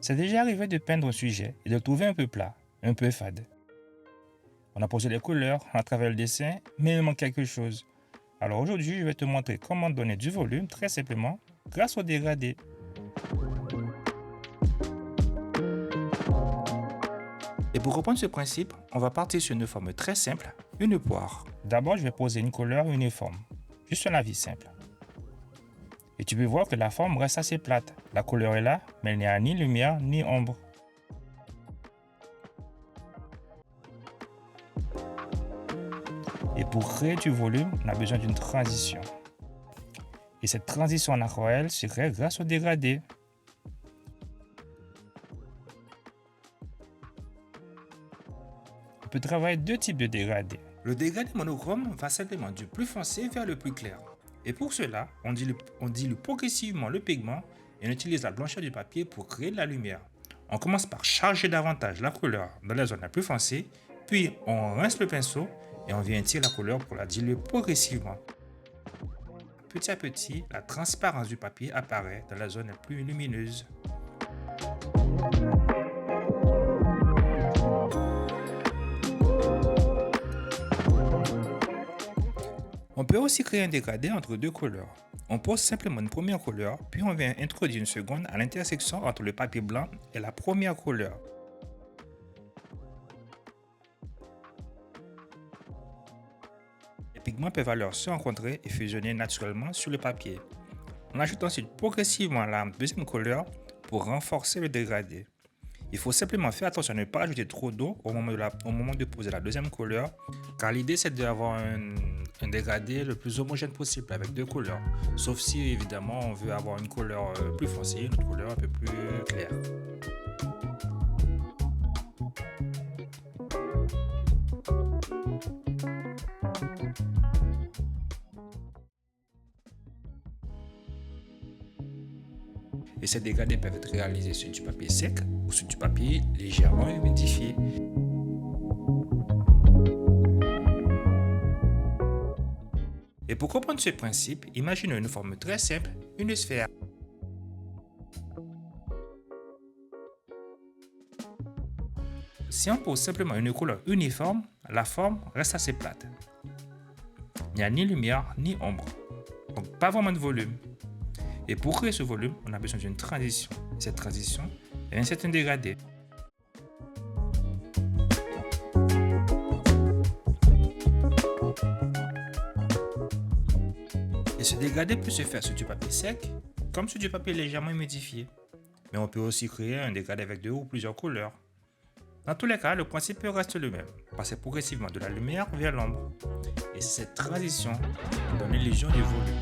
C'est déjà arrivé de peindre un sujet et de le trouver un peu plat, un peu fade. On a posé les couleurs, on a travaillé le dessin, mais il manque quelque chose. Alors aujourd'hui, je vais te montrer comment donner du volume très simplement grâce au dégradé. Et pour reprendre ce principe, on va partir sur une forme très simple, une poire. D'abord, je vais poser une couleur uniforme, juste un avis simple. Et tu peux voir que la forme reste assez plate. La couleur est là, mais il n'y a ni lumière ni ombre. Et pour créer du volume, on a besoin d'une transition. Et cette transition en aquarelle se crée grâce au dégradé. On peut travailler deux types de dégradés. Le dégradé monochrome va simplement du plus foncé vers le plus clair. Et pour cela, on dilue progressivement le pigment et on utilise la blancheur du papier pour créer de la lumière. On commence par charger davantage la couleur dans la zone la plus foncée, puis on rince le pinceau et on vient tirer la couleur pour la diluer progressivement. Petit à petit, la transparence du papier apparaît dans la zone la plus lumineuse. On peut aussi créer un dégradé entre deux couleurs. On pose simplement une première couleur, puis on vient introduire une seconde à l'intersection entre le papier blanc et la première couleur. Les pigments peuvent alors se rencontrer et fusionner naturellement sur le papier. On ajoute ensuite progressivement la deuxième couleur pour renforcer le dégradé. Il faut simplement faire attention à ne pas ajouter trop d'eau au moment de poser la deuxième couleur, car l'idée c'est d'avoir un dégradé le plus homogène possible avec deux couleurs, sauf si évidemment on veut avoir une couleur plus foncée, une autre couleur un peu plus claire. Et ces dégradés peuvent être réalisés sur du papier sec ou sur du papier légèrement humidifié. Et pour comprendre ce principe, imaginez une forme très simple, une sphère. Si on pose simplement une couleur uniforme, la forme reste assez plate. Il n'y a ni lumière ni ombre, donc pas vraiment de volume. Et pour créer ce volume, on a besoin d'une transition. Cette transition est un certain dégradé. Et ce dégradé peut se faire sur du papier sec, comme sur du papier légèrement humidifié. Mais on peut aussi créer un dégradé avec deux ou plusieurs couleurs. Dans tous les cas, le principe reste le même, passer progressivement de la lumière vers l'ombre. Et c'est cette transition qui donne l'illusion du volume.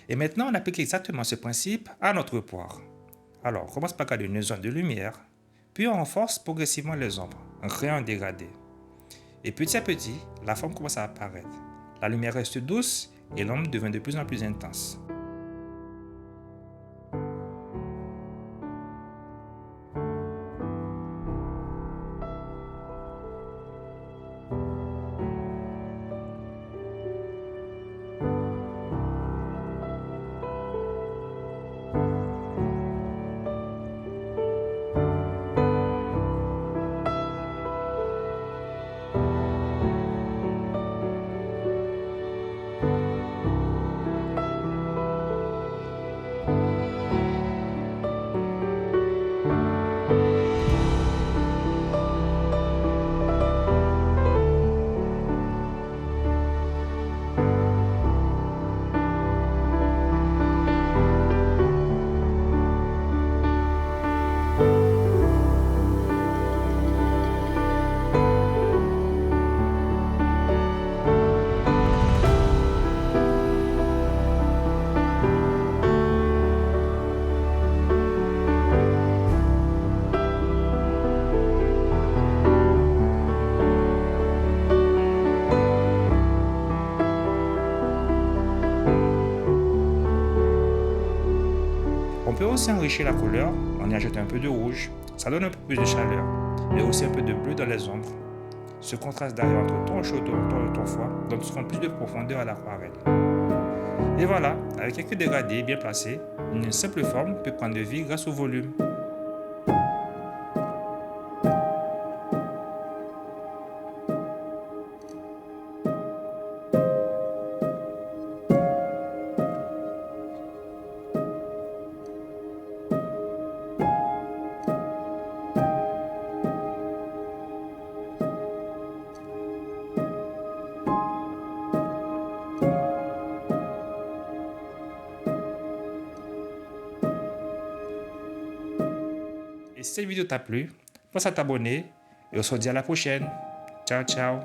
Et maintenant, on applique exactement ce principe à notre poire. Alors, on commence par garder une zone de lumière, puis on renforce progressivement les ombres en créant un dégradé. Et petit à petit, la forme commence à apparaître. La lumière reste douce et l'ombre devient de plus en plus intense. On peut aussi enrichir la couleur en y ajoutant un peu de rouge. Ça donne un peu plus de chaleur. Et aussi un peu de bleu dans les ombres. Ce contraste d'ailleurs entre ton chaud et ton froid donne souvent plus de profondeur à l'aquarelle. Et voilà, avec quelques dégradés bien placés, une simple forme peut prendre vie grâce au volume. Et si cette vidéo t'a plu, pense à t'abonner et on se dit à la prochaine. Ciao, ciao.